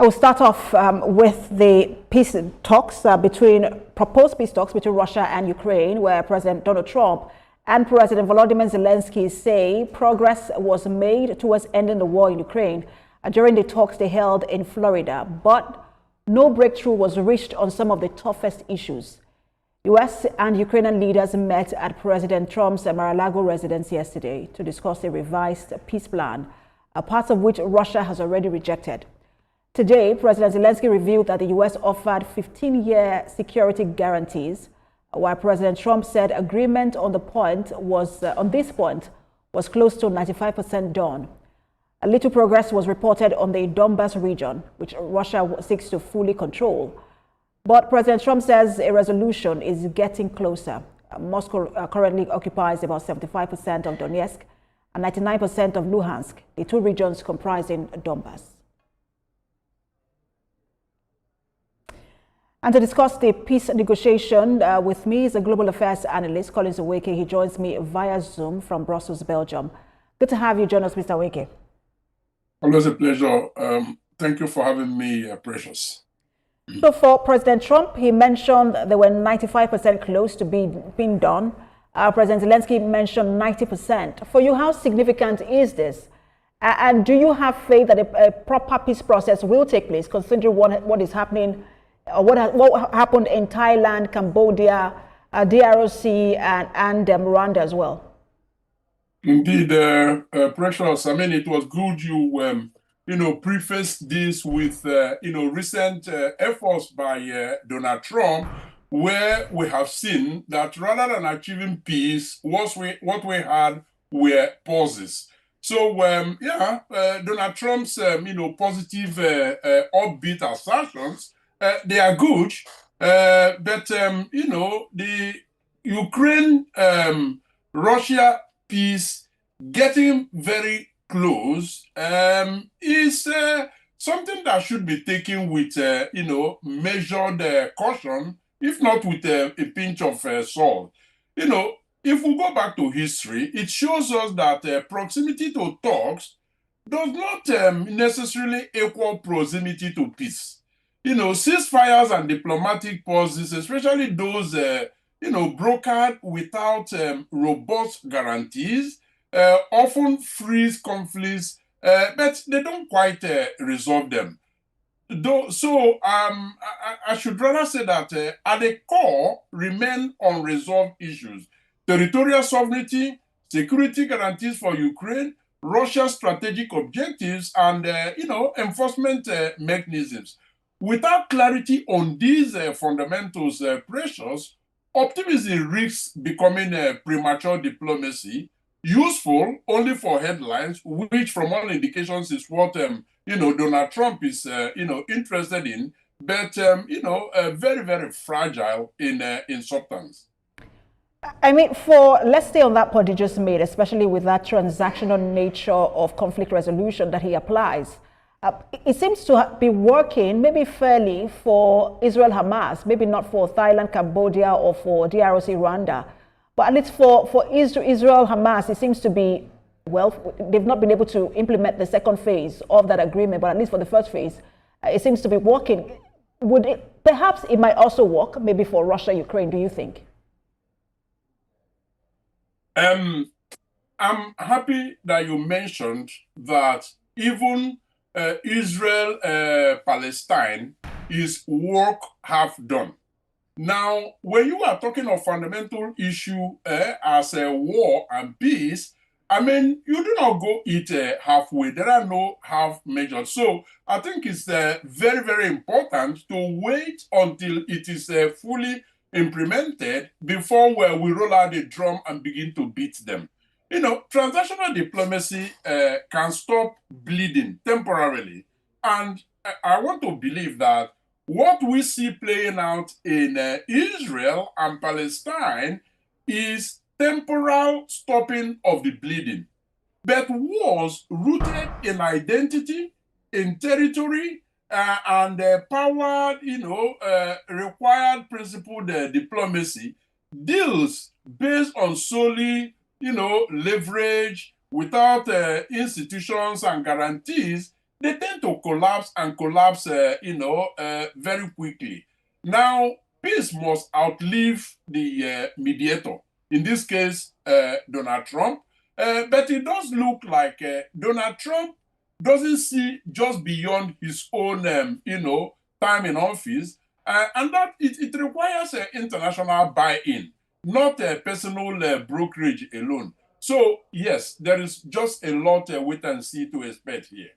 I will start off with the peace talks proposed peace talks between Russia and Ukraine, where President Donald Trump and President Volodymyr Zelensky say progress was made towards ending the war in Ukraine during the talks they held in Florida, but no breakthrough was reached on some of the toughest issues. U.S. and Ukrainian leaders met at President Trump's Mar-a-Lago residence yesterday to discuss a revised peace plan, parts of which Russia has already rejected. Today, President Zelensky revealed that the U.S. offered 15-year security guarantees, while President Trump said agreement on this point was close to 95% done. A little progress was reported on the Donbas region, which Russia seeks to fully control. But President Trump says a resolution is getting closer. Moscow currently occupies about 75% of Donetsk and 99% of Luhansk, the two regions comprising Donbas. And to discuss the peace negotiation with me is a global affairs analyst, Collins Oweke. He joins me via Zoom from Brussels, Belgium. Good to have you join us, Mr. Oweke. Always a pleasure. Thank you for having me, Precious. So for President Trump, he mentioned they were 95% close to being done. President Zelensky mentioned 90%. For you, how significant is this? And do you have faith that a proper peace process will take place, considering what is happening? What happened in Thailand, Cambodia, DRC, and Rwanda as well? Indeed, Precious. I mean, it was good you prefaced this with recent efforts by Donald Trump, where we have seen that rather than achieving peace, what we had were pauses. So Donald Trump's positive upbeat assertions. They are good, but the Ukraine-Russia peace getting very close is something that should be taken with measured caution, if not with a pinch of salt. If we go back to history, it shows us that proximity to talks does not necessarily equal proximity to peace. Ceasefires and diplomatic pauses, especially those, brokered without robust guarantees, often freeze conflicts, but they don't quite resolve them. I should rather say that at the core remain unresolved issues: territorial sovereignty, security guarantees for Ukraine, Russia's strategic objectives, and enforcement mechanisms. Without clarity on these fundamentals, Precious, optimism risks becoming premature diplomacy, useful only for headlines, which from all indications is what Donald Trump is interested in, but very, very fragile in substance. I mean, let's stay on that point you just made, especially with that transactional nature of conflict resolution that he applies. It seems to be working maybe fairly for Israel-Hamas, maybe not for Thailand, Cambodia, or for DRC, Rwanda. But at least for Israel-Hamas, it seems to be, well, they've not been able to implement the second phase of that agreement, but at least for the first phase, it seems to be working. Perhaps it might also work, maybe for Russia, Ukraine, do you think? I'm happy that you mentioned that even Israel, Palestine is work half done. Now, when you are talking of fundamental issue as a war and peace, I mean, you do not go it halfway. There are no half measures. So I think it's very, very important to wait until it is fully implemented before we roll out the drum and begin to beat them. Transactional diplomacy can stop bleeding temporarily. And I want to believe that what we see playing out in Israel and Palestine is temporal stopping of the bleeding, but wars rooted in identity, in territory, and power, required principled diplomacy deals based on solely leverage without institutions and guarantees they tend to collapse and collapse, very quickly. Now, peace must outlive the mediator, in this case, Donald Trump. But it does look like Donald Trump doesn't see just beyond his own, time in office, and that it requires international buy-in, not a personal brokerage alone. So yes, there is just a lot wait and see to expect here.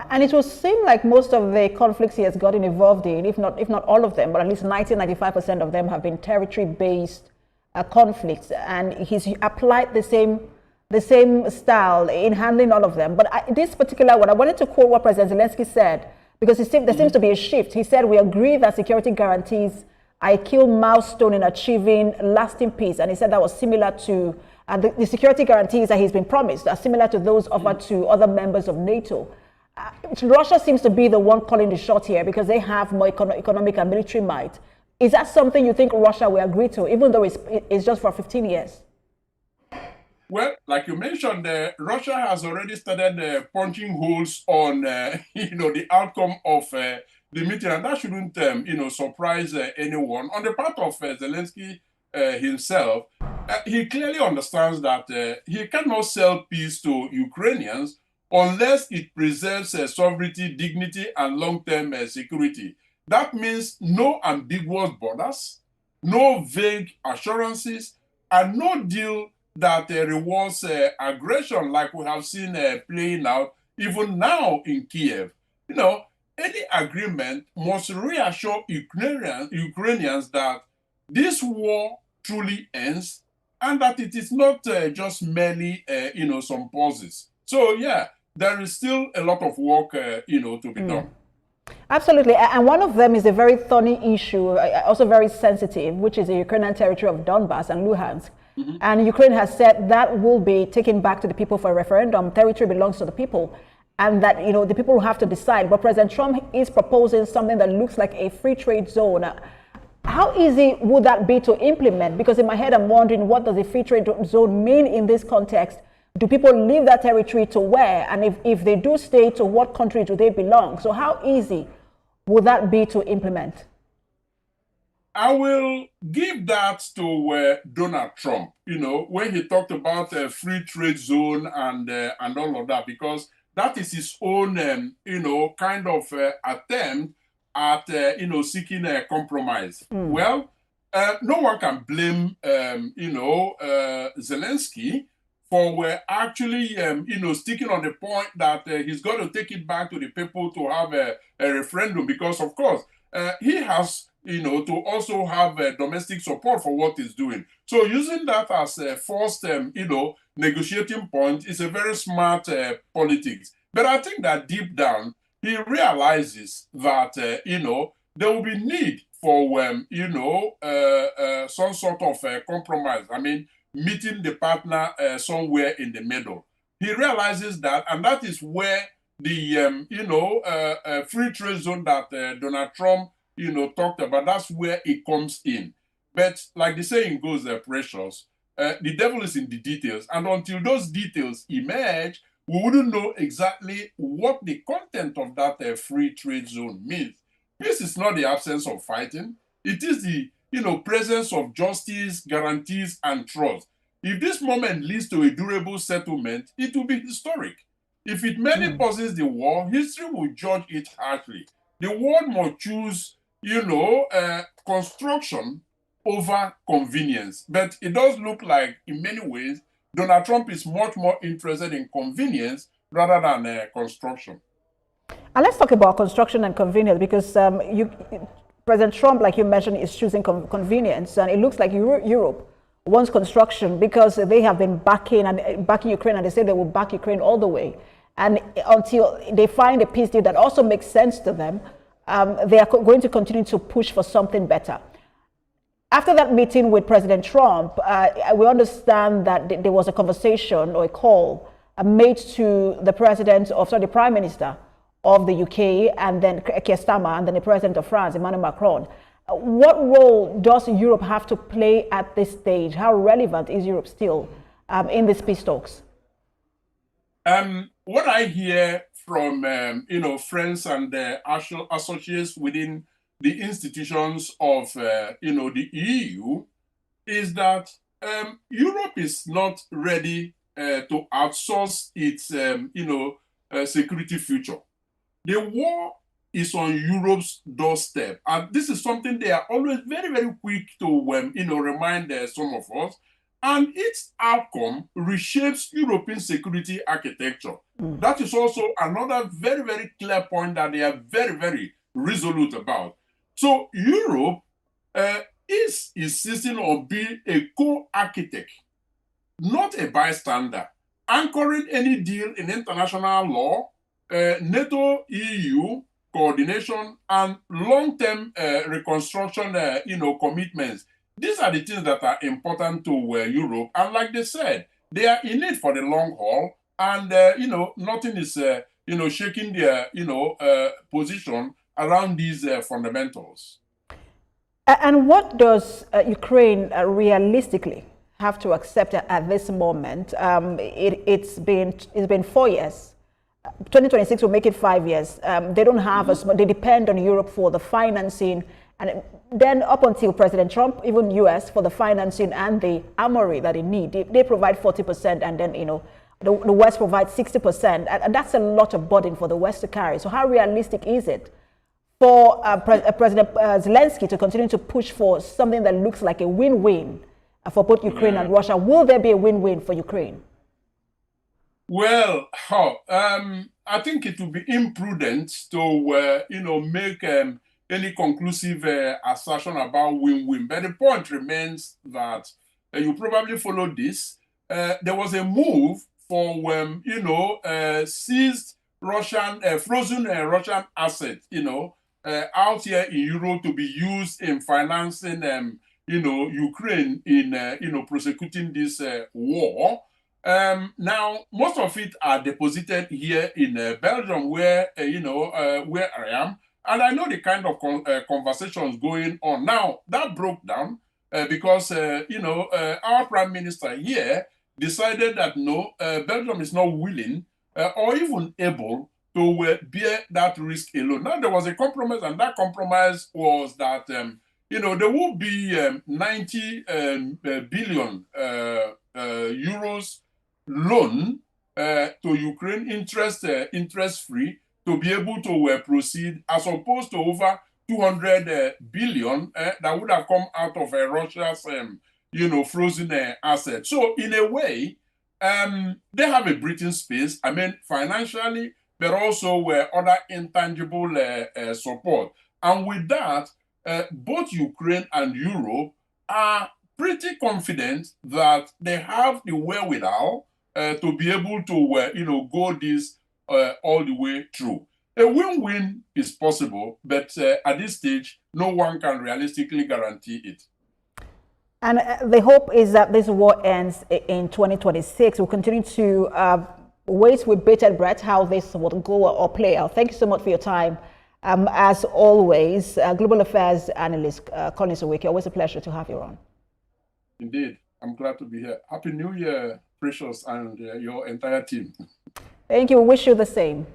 And it will seem like most of the conflicts he has gotten involved in, if not all of them, but at least 95% of them have been territory-based conflicts, and he's applied the same style in handling all of them. But this particular one, I wanted to quote what President Zelensky said, because there seems to be a shift. He said, "We agree that security guarantees are a key milestone in achieving lasting peace." And he said that was similar to the security guarantees that he's been promised are similar to those offered to other members of NATO. Russia seems to be the one calling the shot here because they have more economic and military might. Is that something you think Russia will agree to, even though it's just for 15 years? Well, like you mentioned, Russia has already started punching holes on, the outcome of the meeting, and that shouldn't, surprise anyone. On the part of Zelensky himself, he clearly understands that he cannot sell peace to Ukrainians unless it preserves sovereignty, dignity, and long-term security. That means no ambiguous borders, no vague assurances, and no deal that rewards aggression like we have seen playing out even now in Kiev. Any agreement must reassure Ukrainians that this war truly ends and that it is not just merely, some pauses. So, yeah, there is still a lot of work, to be done. Absolutely. And one of them is a very thorny issue, also very sensitive, which is the Ukrainian territory of Donbass and Luhansk. And Ukraine has said that will be taken back to the people for a referendum. Territory belongs to the people. And that, the people will have to decide. But President Trump is proposing something that looks like a free trade zone. How easy would that be to implement? Because in my head, I'm wondering, what does a free trade zone mean in this context? Do people leave that territory to where? And if they do stay, to what country do they belong? So how easy would that be to implement? I will give that to Donald Trump, when he talked about a free trade zone and all of that, because that is his own, kind of attempt at, seeking a compromise. Well, no one can blame, Zelensky for actually, sticking on the point that he's got to take it back to the people to have a referendum, because, of course, he has, to also have domestic support for what he's doing. So using that as a first, negotiating point is a very smart politics. But I think that deep down, he realizes that, there will be need for, some sort of compromise. I mean, meeting the partner somewhere in the middle. He realizes that, and that is where the, free trade zone that Donald Trump, talked about, that's where it comes in. But like the saying goes, Precious, the devil is in the details. And until those details emerge, we wouldn't know exactly what the content of that free trade zone means. Peace is not the absence of fighting. It is the, presence of justice, guarantees, and trust. If this moment leads to a durable settlement, it will be historic. If it merely pauses the war, history will judge it harshly. The world must choose, construction over convenience. But it does look like, in many ways, Donald Trump is much more interested in convenience rather than construction. And let's talk about construction and convenience, because President Trump, like you mentioned, is choosing convenience. And it looks like Europe wants construction because they have been backing Ukraine, and they say they will back Ukraine all the way. And until they find a peace deal that also makes sense to them, they are going to continue to push for something better. After that meeting with President Trump, we understand that there was a conversation or a call made to the the Prime Minister of the UK, and then Keir Starmer, and then the President of France, Emmanuel Macron. What role does Europe have to play at this stage? How relevant is Europe still in these peace talks? What I hear from friends and associates within the institutions of the EU is that Europe is not ready to outsource its security future. The war is on Europe's doorstep, and this is something they are always very, very quick to remind some of us. And its outcome reshapes European security architecture. That is also another very, very clear point that they are very, very resolute about. So Europe is insisting on being a co-architect, not a bystander, anchoring any deal in international law, NATO, EU coordination, and long-term reconstruction, commitments. These are the things that are important to Europe. And like they said, they are in it for the long haul. And, nothing is, shaking their, position around these fundamentals. And what does Ukraine realistically have to accept at this moment? It's been 4 years. 2026 will make it 5 years. They don't have they depend on Europe for the financing, and then up until President Trump, even US, for the financing and the armory that they need. They provide 40%, and then the West provides 60%, and that's a lot of burden for the West to carry. So how realistic is it for President Zelensky to continue to push for something that looks like a win-win for both Ukraine and Russia? Will there be a win-win for Ukraine? Well, I think it would be imprudent to, make any conclusive assertion about win-win. But the point remains that you probably followed this. There was a move for, seized Russian, frozen Russian assets, out here in Europe to be used in financing, Ukraine in, prosecuting this war. Now, most of it are deposited here in Belgium, where I am, and I know the kind of conversations going on. Now, that broke down because our prime minister here decided that no, Belgium is not willing or even able to bear that risk alone. Now, there was a compromise, and that compromise was that there will be 90 billion euros loan to Ukraine, interest-free, to be able to proceed, as opposed to over 200 billion that would have come out of Russia's, frozen assets. So in a way, they have a breathing space. I mean, financially, but also other intangible support. And with that, both Ukraine and Europe are pretty confident that they have the wherewithal to be able to, go this all the way through. A win-win is possible, but at this stage, no one can realistically guarantee it. And the hope is that this war ends in 2026. We'll continue to wait with bated breath how this will go or play out. Thank you so much for your time. As always, Global Affairs Analyst Collins Oweke, always a pleasure to have you on. Indeed. I'm glad to be here. Happy New Year, Precious, and your entire team. Thank you. We wish you the same.